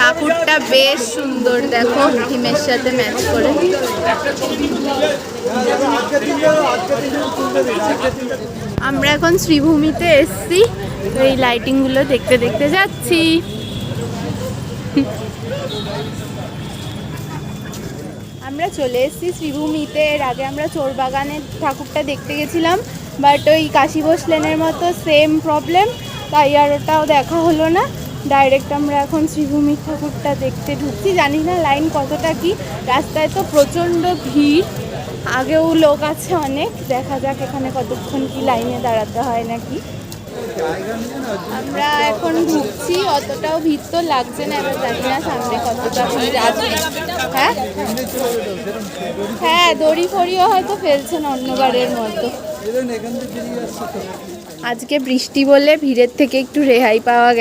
ঠাকুরটা বেশ সুন্দর, দেখো থিমের সাথে ম্যাচ করে। আমরা এখন শ্রীভূমিতে এসছি, এই লাইটিং গুলো দেখতে দেখতে যাচ্ছি। আমরা চলে এসেছি শ্রীভূমিতে। এর আগে আমরা চোরবাগানের ঠাকুরটা দেখতে গেছিলাম, বাট ওই কাশী বোস লেনের মতো সেম প্রবলেম, তাই আর ওটাও দেখা হলো না। ডাইরেক্ট আমরা এখন শ্রীভূমির ঠাকুরটা দেখতে ঢুকছি। জানি না লাইন কতটা কি, রাস্তায় তো প্রচণ্ড ভিড়, আগেও লোক আছে অনেক। দেখা যাক এখানে কতক্ষণ কি লাইনে দাঁড়াতে হয় নাকি। আমরা এখন ঢুকছি, অতটাও ভিড় তো লাগছে না, এবার জানি না সামনে কতটা ভিড় আছে। হ্যাঁ হ্যাঁ, দড়ি ফড়িও হয়তো ফেলছেন অন্যবারের মতো। আজকে বৃষ্টি বলে ভিড়ের থেকে একটু রেহাই পাওয়া গেছে।